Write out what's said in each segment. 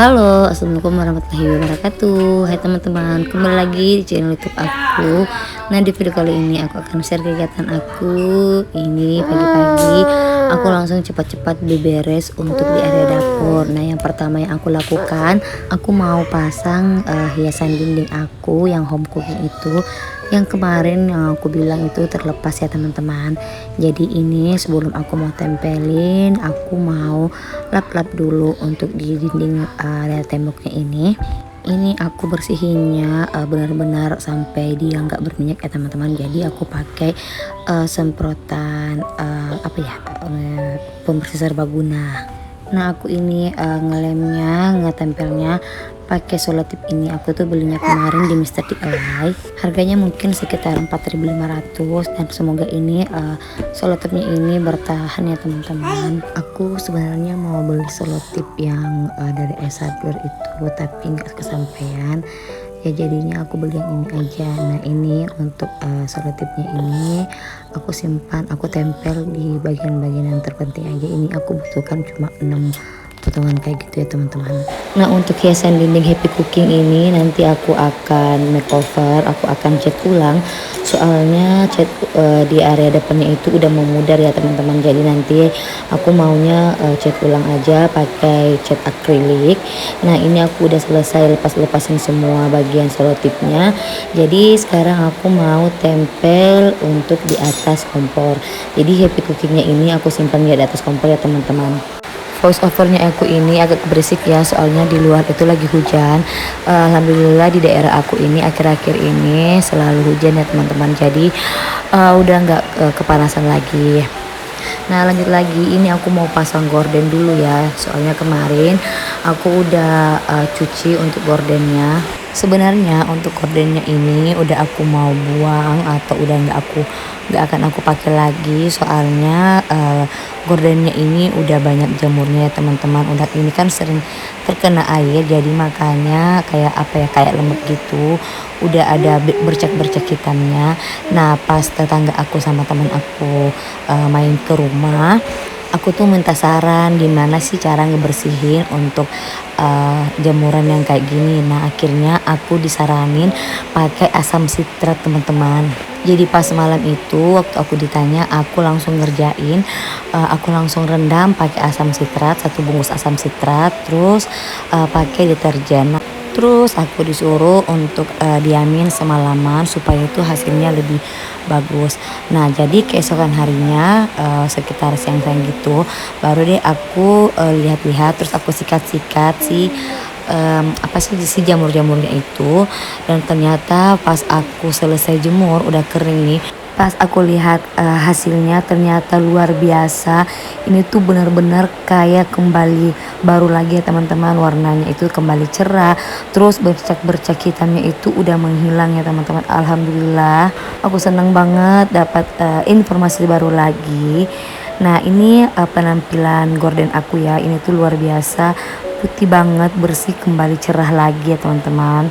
Halo, assalamualaikum warahmatullahi wabarakatuh. Hai teman-teman, kembali lagi di channel YouTube aku. Nah, di video kali ini aku akan share kegiatan aku. Ini pagi-pagi aku langsung cepat-cepat beberes untuk di area dapur. Nah, yang pertama yang aku lakukan, aku mau pasang hiasan dinding aku yang home cooking itu. Yang kemarin yang aku bilang itu terlepas ya teman-teman. Jadi ini sebelum aku mau tempelin, aku mau lap-lap dulu untuk di dinding area temboknya ini aku bersihinnya benar-benar sampai dia nggak berminyak ya teman-teman. Jadi aku pakai semprotan pembersih serbaguna. Nah, aku ini ngelemnya, ngetempelnya pakai selotip ini. Aku tuh belinya kemarin di Mister DIY. Harganya mungkin sekitar 4.500 dan semoga ini selotipnya ini bertahan ya teman-teman. Aku sebenarnya mau beli selotip yang dari Esadler itu tapi nggak kesampaian. Ya jadinya aku beli yang ini aja. Nah, ini untuk selotipnya ini aku simpan, aku tempel di bagian-bagian yang terpenting aja. Ini aku butuhkan cuma 6 potongan kayak gitu ya teman-teman. Nah, untuk hiasan dinding Happy Cooking ini nanti aku akan makeover, aku akan cat ulang. Soalnya cat di area depannya itu udah memudar ya teman-teman. Jadi nanti aku maunya cat ulang aja pakai cat akrilik. Nah, ini aku udah selesai lepas-lepasin semua bagian selotipnya. Jadi sekarang aku mau tempel untuk di atas kompor. Jadi Happy Cookingnya ini aku simpan di atas kompor ya teman-teman. Voice overnya aku ini agak berisik ya, soalnya di luar itu lagi hujan. Alhamdulillah di daerah aku ini akhir-akhir ini selalu hujan ya teman-teman. Jadi udah nggak kepanasan lagi. Nah, lanjut lagi, ini aku mau pasang gorden dulu ya, soalnya kemarin aku udah cuci untuk gordennya. Sebenarnya untuk gordennya ini udah aku mau buang atau udah nggak akan aku pakai lagi, soalnya gordennya ini udah banyak jamurnya ya teman-teman. Udah ini kan sering terkena air, jadi makanya kayak lembab gitu, udah ada bercak-bercak hitamnya. Nah, pas tetangga aku sama teman aku main ke rumah, aku tuh minta saran gimana sih cara ngebersihin untuk jamuran yang kayak gini. Nah, akhirnya aku disaranin pakai asam sitrat teman-teman. Jadi pas malam itu waktu aku ditanya, aku langsung ngerjain, aku langsung rendam pakai asam sitrat, 1 bungkus asam sitrat, terus pakai deterjen. Terus aku disuruh untuk diamin semalaman supaya itu hasilnya lebih bagus. Nah, jadi keesokan harinya sekitar siang-siang gitu baru deh aku lihat-lihat, terus aku sikat-sikat si jamur-jamurnya itu. Dan ternyata pas aku selesai jemur udah kering nih, pas aku lihat hasilnya ternyata luar biasa. Ini tuh benar-benar kayak kembali baru lagi ya teman-teman. Warnanya itu kembali cerah, terus bercak-bercak hitamnya itu udah menghilang ya teman-teman. Alhamdulillah, aku senang banget dapat informasi baru lagi. Nah, ini penampilan gorden aku ya, ini tuh luar biasa, putih banget, bersih, kembali cerah lagi ya teman-teman.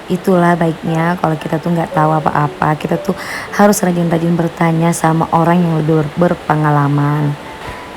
Itulah baiknya kalau kita tuh nggak tahu apa-apa, kita tuh harus rajin-rajin bertanya sama orang yang lebih berpengalaman.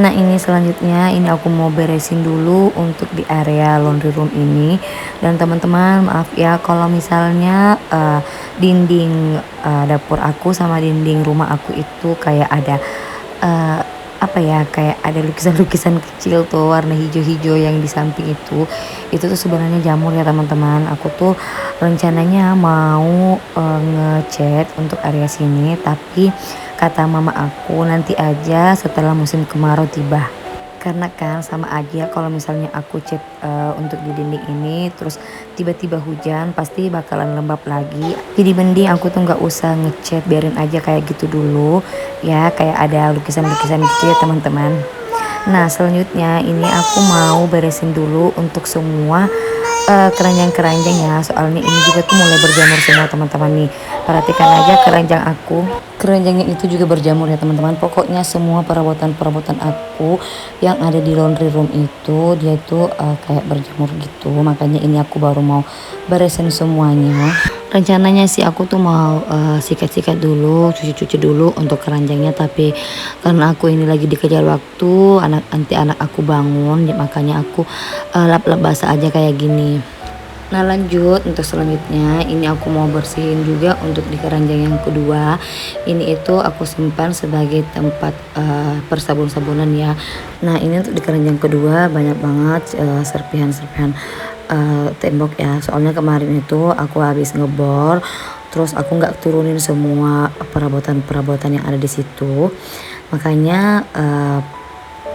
Nah, ini selanjutnya ini aku mau beresin dulu untuk di area laundry room ini. Dan teman-teman maaf ya kalau misalnya dinding dapur aku sama dinding rumah aku itu kayak ada kayak ada lukisan-lukisan kecil tuh warna hijau-hijau yang di samping itu tuh sebenarnya jamur ya teman-teman. Aku tuh rencananya mau ngecat untuk area sini, tapi kata mama aku nanti aja setelah musim kemarau tiba. Karena kan sama aja kalau misalnya aku cat untuk di dinding ini terus tiba-tiba hujan, pasti bakalan lembab lagi. Jadi mending aku tuh nggak usah ngecat, biarin aja kayak gitu dulu ya, kayak ada lukisan-lukisan gitu ya teman-teman. Nah, selanjutnya ini aku mau beresin dulu untuk semua keranjang-keranjang ya, soalnya ini juga tuh mulai berjamur semua teman-teman nih. Perhatikan aja keranjang aku, keranjangnya itu juga berjamur ya teman-teman. Pokoknya semua perabotan-perabotan aku yang ada di laundry room itu dia tuh kayak berjamur gitu. Makanya ini aku baru mau beresin semuanya. Rencananya sih aku tuh mau sikat-sikat dulu, cuci-cuci dulu untuk keranjangnya, tapi karena aku ini lagi dikejar waktu, nanti anak aku bangun, ya makanya aku lap-lap basah aja kayak gini. Nah lanjut untuk selanjutnya ini aku mau bersihin juga untuk di keranjang yang kedua. Ini itu aku simpan sebagai tempat persabun-sabunan ya. Nah ini untuk di keranjang kedua banyak banget serpihan-serpihan tembok ya. Soalnya kemarin itu aku habis ngebor, terus aku nggak turunin semua perabotan-perabotan yang ada di situ. Makanya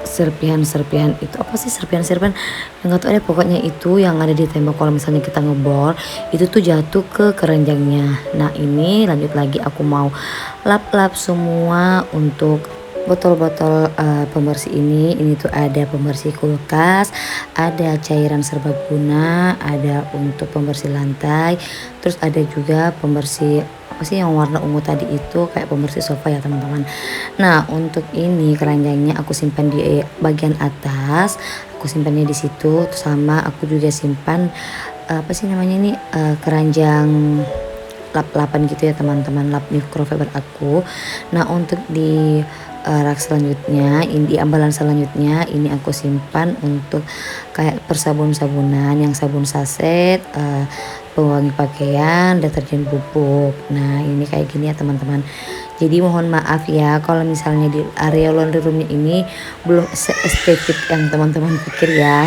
serpihan-serpihan itu apa sih, serpihan-serpihan yang nggak tahu deh, pokoknya itu yang ada di tembok kalau misalnya kita ngebor itu tuh jatuh ke keranjangnya. Nah ini lanjut lagi aku mau lap-lap semua untuk botol-botol pembersih ini tuh ada pembersih kulkas, ada cairan serbaguna, ada untuk pembersih lantai, terus ada juga pembersih apa sih yang warna ungu tadi itu kayak pembersih sofa ya teman-teman. Nah untuk ini keranjangnya aku simpan di bagian atas, aku simpannya di situ, sama aku juga simpan apa sih namanya ini keranjang lap-lapan gitu ya teman-teman, lap microfiber aku. Nah untuk di rak selanjutnya, ini di ambalan selanjutnya ini aku simpan untuk kayak persabun-sabunan, yang sabun saset, pewangi pakaian, deterjen bubuk. Nah ini kayak gini ya teman-teman. Jadi mohon maaf ya kalau misalnya di area laundry roomnya ini belum seestetik yang teman-teman pikir ya.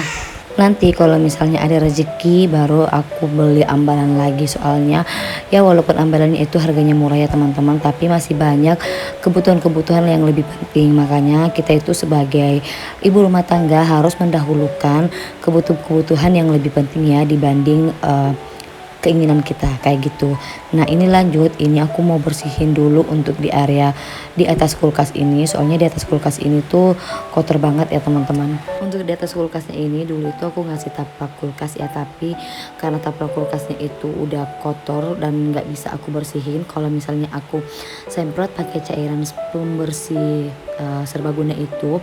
Nanti kalau misalnya ada rezeki baru aku beli ambalan lagi, soalnya ya walaupun ambalannya itu harganya murah ya teman-teman, tapi masih banyak kebutuhan-kebutuhan yang lebih penting. Makanya kita itu sebagai ibu rumah tangga harus mendahulukan kebutuhan-kebutuhan yang lebih penting ya dibanding keinginan kita kayak gitu. Nah ini lanjut, ini aku mau bersihin dulu untuk di area di atas kulkas ini, soalnya di atas kulkas ini tuh kotor banget ya teman-teman. Untuk di atas kulkasnya ini dulu itu aku ngasih tapak kulkas ya, tapi karena tapak kulkasnya itu udah kotor dan nggak bisa aku bersihin kalau misalnya aku semprot pakai cairan pembersih serbaguna itu,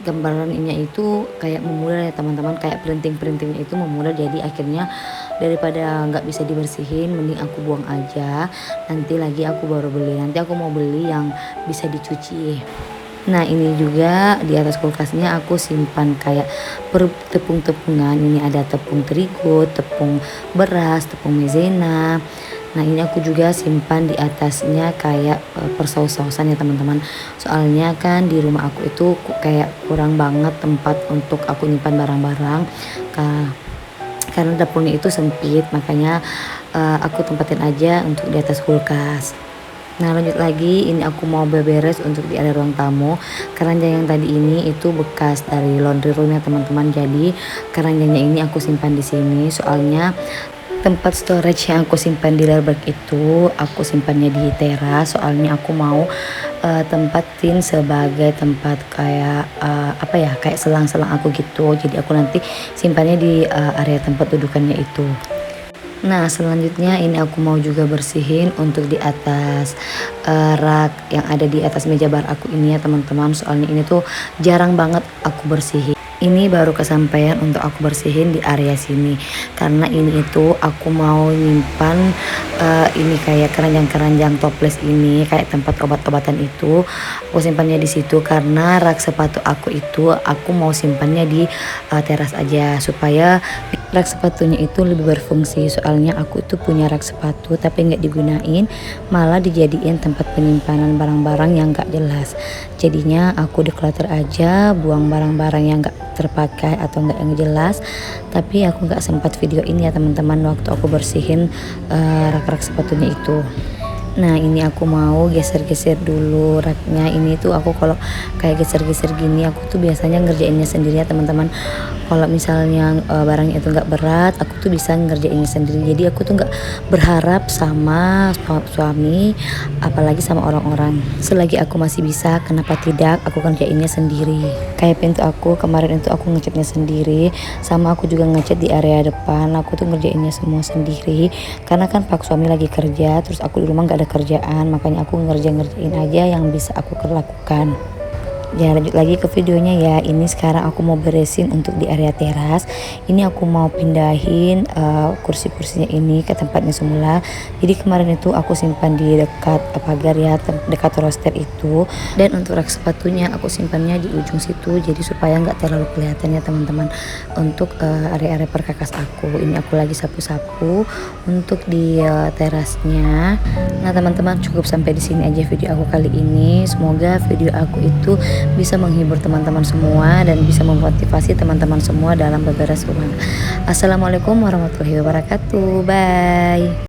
gambarannya itu kayak memudar ya teman-teman, kayak printing-printingnya itu memudar, jadi akhirnya daripada nggak bisa dibersihin mending aku buang aja, nanti lagi aku baru beli, nanti aku mau beli yang bisa dicuci. Nah ini juga di atas kulkasnya aku simpan kayak tepung-tepungan, ini ada tepung terigu, tepung beras, tepung maizena. Nah ini aku juga simpan di atasnya kayak persaus-sausan ya teman-teman. Soalnya kan di rumah aku itu kayak kurang banget tempat untuk aku nyimpan barang-barang. Karena dapurnya itu sempit, makanya aku tempatin aja untuk di atas kulkas. Nah lanjut lagi, ini aku mau beberes untuk di area ruang tamu. Keranjang yang tadi ini itu bekas dari laundry room ya teman-teman. Jadi keranjangnya ini aku simpan di sini, soalnya tempat storage yang aku simpan di layer itu aku simpannya di teras, soalnya aku mau tempatin sebagai tempat kayak apa ya, kayak selang-selang aku gitu. Jadi aku nanti simpannya di area tempat dudukannya itu. Nah selanjutnya ini aku mau juga bersihin untuk di atas rak yang ada di atas meja bar aku ini ya teman-teman, soalnya ini tuh jarang banget aku bersihin. Ini baru kesampaian untuk aku bersihin di area sini, karena ini itu aku mau nyimpan ini kayak keranjang-keranjang toples ini, kayak tempat obat-obatan itu aku simpannya di situ. Karena rak sepatu aku itu aku mau simpannya di teras aja supaya rak sepatunya itu lebih berfungsi. Soalnya aku itu punya rak sepatu tapi nggak digunain, malah dijadiin tempat penyimpanan barang-barang yang nggak jelas. Jadinya aku declutter aja, buang barang-barang yang nggak terpakai atau nggak yang jelas. Tapi aku nggak sempat video ini ya teman-teman waktu aku bersihin rak-rak sepatunya itu. Nah ini aku mau geser-geser dulu raknya. Ini tuh aku kalau kayak geser-geser gini aku tuh biasanya ngerjainnya sendiri ya teman-teman. Kalau misalnya barangnya itu nggak berat, aku tuh bisa ngerjainnya sendiri. Jadi aku tuh nggak berharap sama suami, apalagi sama orang-orang. Selagi aku masih bisa, kenapa tidak aku kerjainnya sendiri. Kayak pintu aku kemarin itu aku ngecatnya sendiri, sama aku juga ngecat di area depan. Aku tuh ngerjainnya semua sendiri karena kan pak suami lagi kerja, terus aku di rumah nggak ada kerjaan, makanya aku ngerjain aja yang bisa aku lakukan. Ya lanjut lagi ke videonya ya. Ini sekarang aku mau beresin untuk di area teras. Ini aku mau pindahin kursi-kursinya ini ke tempatnya semula. Jadi kemarin itu aku simpan di dekat pagar ya, dekat roster itu. Dan untuk rak sepatunya aku simpannya di ujung situ. Jadi supaya nggak terlalu kelihatan ya teman-teman. Untuk area-area perkakas aku. Ini aku lagi sapu-sapu untuk di terasnya. Nah teman-teman, cukup sampai di sini aja video aku kali ini. Semoga video aku itu bisa menghibur teman-teman semua dan bisa memotivasi teman-teman semua dalam beberes rumah. Assalamualaikum warahmatullahi wabarakatuh. Bye.